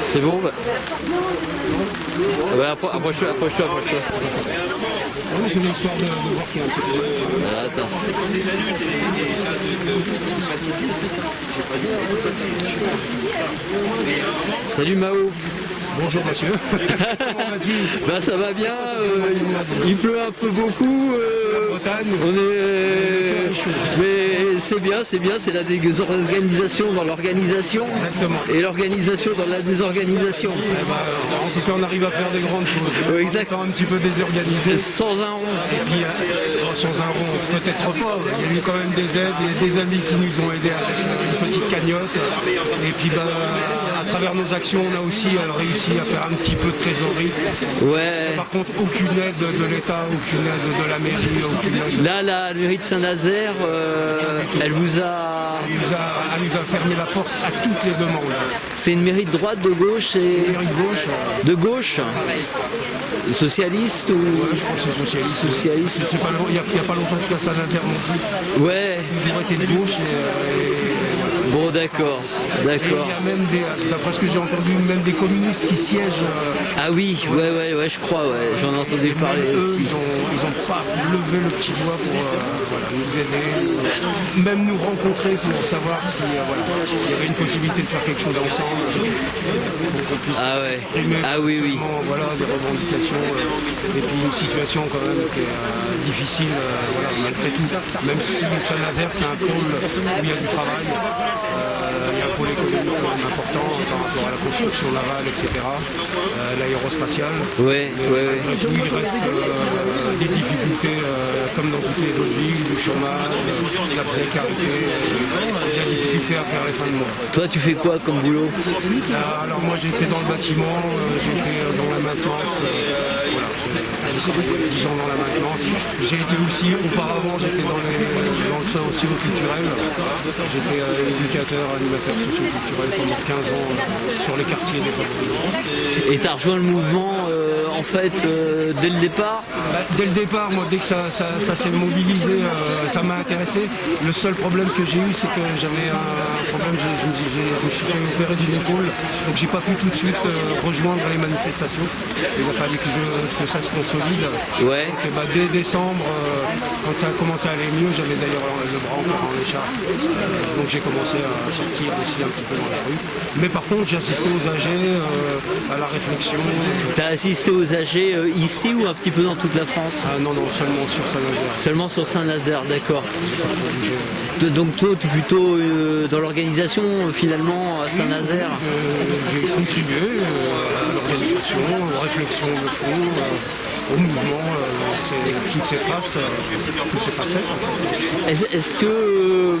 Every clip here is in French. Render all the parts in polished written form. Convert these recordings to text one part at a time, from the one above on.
C'est bon bah. Ouais, approche-toi. C'est une histoire de voir qu'il y a un petit peu. Attends. Salut Mao. Bonjour monsieur. Comment vas-tu? Ben ça va bien, il pleut un peu beaucoup, on est, mais c'est bien, c'est la désorganisation dans l'organisation. Exactement. Et l'organisation dans la désorganisation. Eh ben, en tout cas on arrive à faire des grandes choses. Oui, exact. Un petit peu désorganisé. Sans un rond. Et puis sans un rond, peut-être pas. Il y a eu quand même des aides, il y a des amis qui nous ont aidés avec une petite cagnotte. Et puis à travers nos actions, on a aussi réussi à faire un petit peu de trésorerie. Ouais. Par contre, aucune aide de l'État, aucune aide de la mairie, aucune aide. Là, la mairie de Saint-Nazaire, elle nous a fermé la porte à toutes les demandes. C'est une mairie de droite, de gauche C'est une mairie de gauche. De gauche. Socialiste ou... Ouais, je crois que c'est socialiste. Socialiste. Il n'y a pas longtemps que je suis à Saint-Nazaire non plus. Ouais. J'ai toujours été de gauche Bon, d'accord. Et il y a même d'après ce que j'ai entendu, même des communistes qui siègent. Ah oui, ouais, je crois, ouais. J'en ai entendu parler aussi. Ils ont pas levé le petit doigt pour nous aider, même nous rencontrer pour savoir s'il y avait une possibilité de faire quelque chose ensemble. Pour qu'on puisse exprimer voilà, des revendications et puis une situation quand même qui est difficile malgré tout. Même si Saint-Nazaire c'est un pôle où il y a du travail. Il y a un pôle économique quand même important par rapport à la construction navale, etc. L'aérospatiale. Ouais. Tout, il reste des difficultés comme dans toutes les autres villes, du chômage, la précarité, la difficulté à faire les fins de mois. Toi, tu fais quoi comme boulot? Alors moi, j'étais dans le bâtiment, j'étais dans la maintenance. J'ai travaillé 10 ans dans la maintenance. J'ai été aussi, auparavant, j'étais dans le socio-culturel. J'étais éducateur, animateur socio-culturel pendant 15 ans sur les quartiers défavorisés. Et tu as rejoint le mouvement en fait dès le départ? Dès le départ, moi, dès que ça s'est mobilisé, ça m'a intéressé. Le seul problème que j'ai eu, c'est que j'avais un problème, je me suis fait opérer d'une épaule, donc j'ai pas pu tout de suite rejoindre les manifestations. Il a fallu que ça se consolide. Ouais. Donc, dès décembre, quand ça a commencé à aller mieux, j'avais d'ailleurs le bras encore en écharpe. Donc j'ai commencé à sortir aussi un petit peu dans la rue. Mais par contre, j'ai assisté aux AG, à la réflexion. Tu as assisté aux AG ici ou un petit peu dans toute la France? Non, seulement sur Saint-Nazaire. Seulement sur Saint-Nazaire, d'accord. Donc toi, tu es plutôt dans l'organisation finalement à Saint-Nazaire? J'ai contribué à l'organisation, aux réflexions de fond, au mouvement, toutes ces facettes. Est-ce que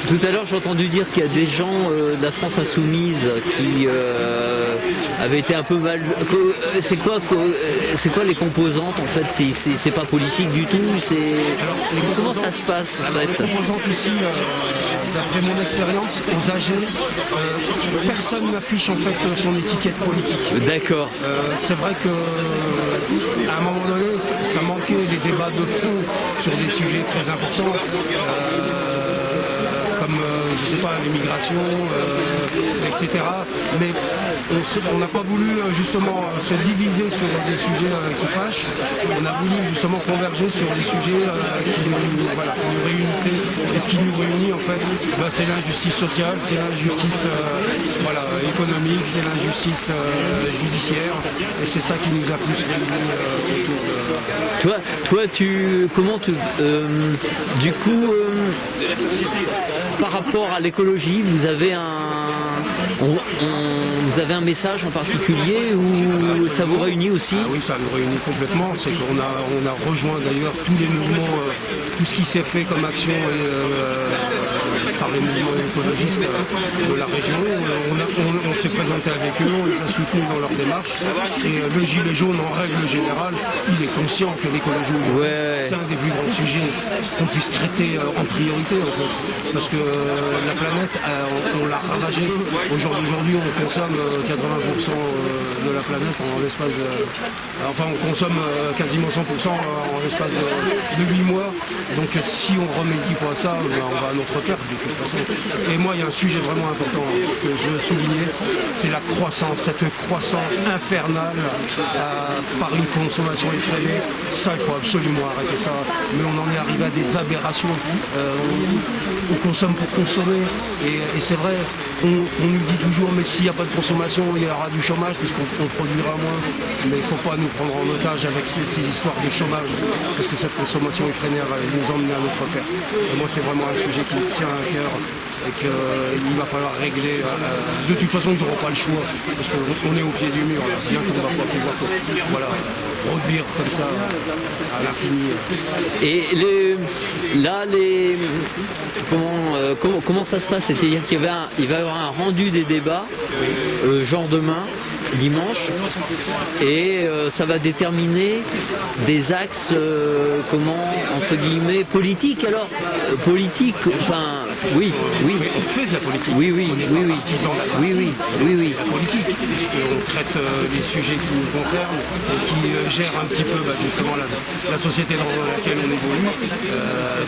tout à l'heure j'ai entendu dire qu'il y a des gens de la France insoumise qui avaient été un peu mal. C'est quoi les composantes en fait? C'est pas politique du tout. Comment ça se passe en fait? Les composantes ici, d'après mon expérience, aux AG, personne n'affiche en fait son étiquette politique. D'accord. C'est vrai que à un moment donné, ça manquait des débats de fond sur des sujets très importants, comme, je sais pas, l'immigration, etc. Mais on n'a pas voulu justement se diviser sur des sujets qui fâchent. On a voulu justement converger sur des sujets qui nous réunissaient. Et ce qui nous réunit en fait, c'est l'injustice sociale, c'est l'injustice économique, c'est l'injustice judiciaire. Et c'est ça qui nous a plus réunis autour de... Du coup, par rapport à l'écologie, vous avez vous avez un message en particulier ou ça vous réunit aussi? Oui, ça nous réunit complètement. C'est qu'on a rejoint d'ailleurs tous les mouvements, tout ce qui s'est fait comme action par les mouvements écologistes de la région. On s'est présenté avec eux, on les a soutenus dans leur démarche. Et le gilet jaune, en règle générale, il est conscient que l'écologie aujourd'hui, c'est un des plus grands sujets qu'on puisse traiter en priorité en fait. Parce que la planète, on l'a ravagée. Aujourd'hui, on consomme 80% de la planète en l'espace de... Enfin, on consomme quasiment 100% en l'espace de 8 mois. Donc si on remédie pas à ça, on va à notre perte de toute façon. Et moi, il y a un sujet vraiment important que je veux souligner, c'est la croissance, cette croissance infernale par une consommation effrénée. Ça, il faut absolument arrêter ça. Mais on en est arrivé à des aberrations. On consomme pour consommer. Et c'est vrai, on nous dit toujours, mais s'il n'y a pas de consommation, il y aura du chômage, puisqu'on produira moins. Mais il ne faut pas nous prendre en otage avec ces histoires de chômage, parce que cette consommation effrénée va nous emmener à notre perte. Et moi, c'est vraiment un sujet qui me tient à cœur et qu'il va falloir régler. De toute façon, ils n'auront pas le choix, parce qu'on est au pied du mur. Bientôt, on ne va pas pouvoir produire comme ça à l'infini. Et comment ça se passe? C'est-à-dire qu'il va y avoir un rendu des débats, genre demain, dimanche, et ça va déterminer des axes, entre guillemets, politiques. Alors, politique, enfin, oui. On fait de la politique. Oui. La politique, puisqu'on traite les sujets qui nous concernent et qui gèrent un petit peu justement la société dans laquelle on évolue.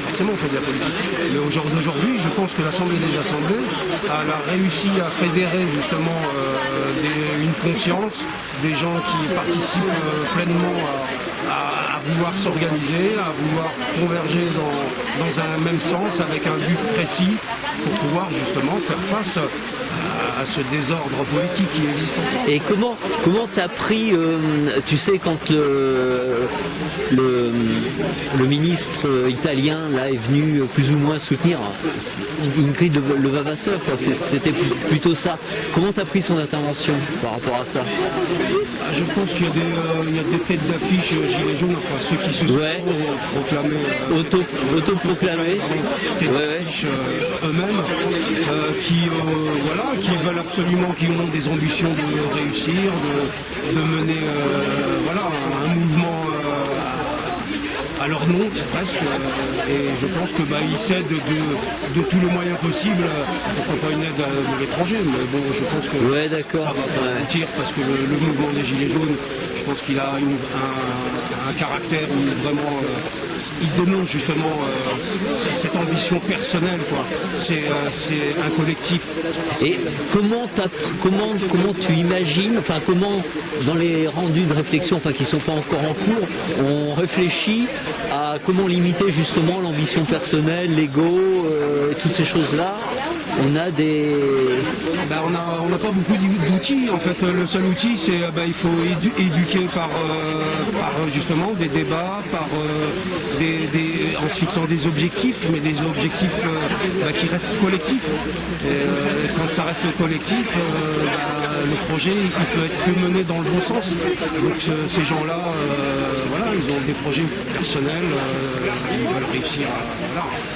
Forcément, on fait de la politique. Mais au jour d'aujourd'hui, je pense que l'Assemblée des Assemblées elle a réussi à fédérer justement une conscience, des gens qui participent pleinement à vouloir s'organiser, à vouloir converger dans un même sens avec un but précis pour pouvoir justement faire face à ce désordre politique qui existe en France. Et comment t'as pris, tu sais, quand le ministre italien là est venu plus ou moins soutenir Ingrid Levavasseur, quoi. C'était plutôt ça. Comment t'as pris son intervention par rapport à ça? Je pense qu'il y a des têtes d'affiche gilets jaunes, enfin ceux qui se sont proclamés, autoproclamés, eux-mêmes, qui veulent absolument, qui ont des ambitions de réussir, de mener un mouvement à leur nom presque, et je pense que ils s'aident de tous les moyens possibles, pourquoi pas une aide de l'étranger, mais bon, je pense que ça va pas aboutir, parce que le mouvement des Gilets jaunes, je pense qu'il a un caractère où vraiment il dénonce justement cette ambition personnelle, quoi. C'est un collectif. Et comment tu imagines, enfin comment dans les rendus de réflexion, enfin qui sont pas encore en cours, on réfléchit à comment limiter justement l'ambition personnelle, l'ego, toutes ces choses-là? On a des... on n'a pas beaucoup d'outils. En fait, le seul outil, c'est il faut éduquer par justement des débats, en se fixant des objectifs, mais des objectifs qui restent collectifs. Et quand ça reste collectif, le projet il peut être que mené dans le bon sens. Donc ces gens-là, ils ont des projets personnels, ils veulent réussir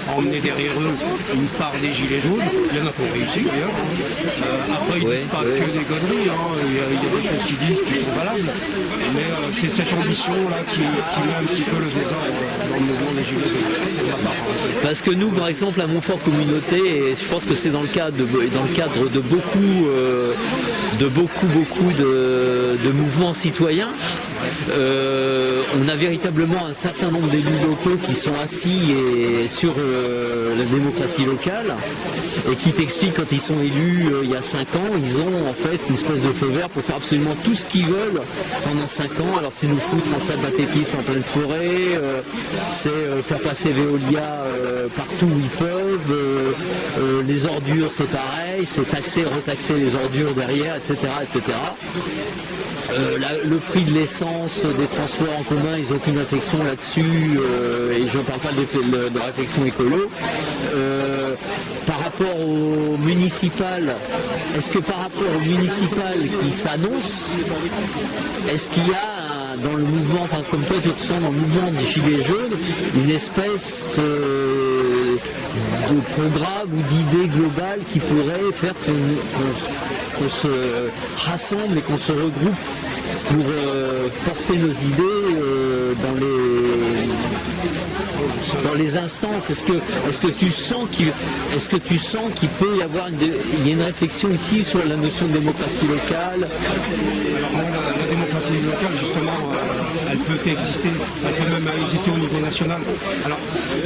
à emmener derrière eux une part des gilets jaunes. Il y en a qui ont réussi d'ailleurs. Après, ils ne disent pas que des conneries, il y a des choses qu'ils disent qui sont valables. Mais c'est cette ambition-là qui met un petit peu le désordre dans le mouvement des gilets jaunes. Parce que nous, par exemple, à Montfort Communauté, et je pense que c'est dans le cadre de beaucoup de mouvements citoyens, on a véritablement un certain nombre d'élus locaux qui sont assis sur la démocratie locale et qui t'expliquent quand ils sont élus il y a 5 ans, ils ont en fait une espèce de feu vert pour faire absolument tout ce qu'ils veulent pendant 5 ans. Alors c'est nous foutre un salle d'athlétisme en pleine forêt, c'est faire passer Veolia partout où ils peuvent, les ordures c'est pareil, c'est taxer, retaxer les ordures derrière, etc. Le prix de l'essence, des transports en commun, ils n'ont aucune réflexion là-dessus, et je ne parle pas de réflexion écolo. Par rapport au municipal, est-ce que par rapport au municipal qui s'annonce, est-ce qu'il y a dans le mouvement, enfin comme toi tu ressens dans le mouvement des Gilets jaunes, une espèce de programme ou d'idée globale qui pourrait faire qu'on se rassemble et qu'on se regroupe pour porter nos idées dans les instances, est-ce que tu sens qu'il peut y avoir il y a une réflexion ici sur la notion de démocratie locale? Moi, la démocratie locale, justement, elle peut exister, elle peut même exister au niveau national. Alors,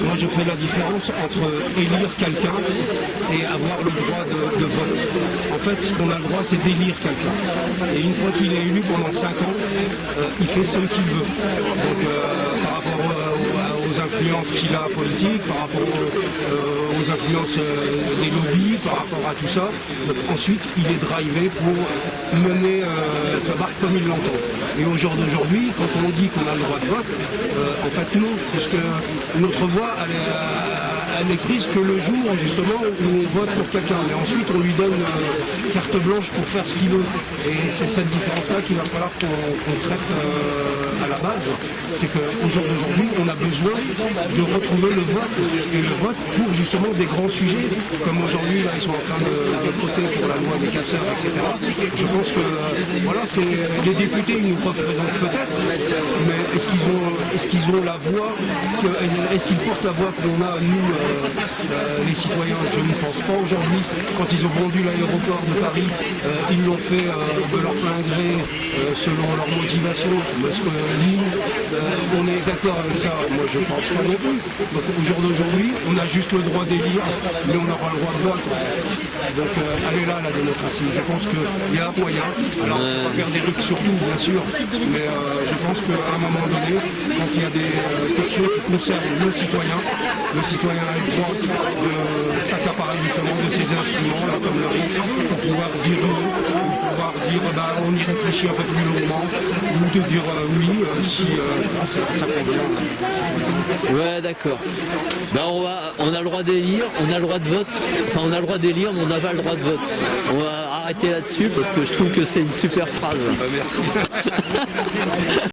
moi, je fais la différence entre élire quelqu'un et avoir le droit de vote. En fait, ce qu'on a le droit, c'est d'élire quelqu'un. Et une fois qu'il est élu pendant 5 ans, il fait ce qu'il veut. Donc, par rapport aux influences qu'il a politiques, par rapport aux influences des lobbies, par rapport à tout ça. Donc, ensuite, il est drivé pour mener sa barque comme il l'entend. Et au jour d'aujourd'hui, quand on dit qu'on a le droit de vote, en fait non, puisque notre voix, elle est prise que le jour justement où on vote pour quelqu'un. Mais ensuite, on lui donne carte blanche pour faire ce qu'il veut. Et c'est cette différence-là qu'il va falloir qu'on traite à la base. C'est qu'au jour d'aujourd'hui, on a besoin de retrouver le vote. Et le vote pour justement des grands sujets, comme aujourd'hui, là, ils sont en train de voter pour la loi des casseurs, etc. Je pense que voilà, les députés, ils nous représentent peut-être, mais est-ce qu'ils ont la voix, est-ce qu'ils portent la voix qu'on a, nous, les citoyens? Je ne pense pas aujourd'hui. Quand ils ont vendu l'aéroport de Paris, ils l'ont fait de leur plein gré, selon leur motivation. Parce que nous, on est d'accord avec ça. Moi, je ne pense pas non plus. Donc, au jour d'aujourd'hui, on a juste le droit d'élire, mais on aura le droit de vote. Donc, elle est là, la démocratie. Je pense qu'il y a un moyen. Alors, on va faire des ruptures surtout, bien sûr, mais je pense qu'à un moment donné, quand il y a des questions qui concernent le citoyen a le droit de s'accaparer justement de ces instruments, là, comme le RIC, pour pouvoir dire non, pour pouvoir dire on y réfléchit un peu plus longuement, ou de dire oui si ça convient. Ouais, d'accord. On a le droit d'élire, on a le droit de vote, enfin on a le droit d'élire, mais on n'a pas le droit de vote. On va arrêter là-dessus parce que je trouve que c'est une super phrase. Merci.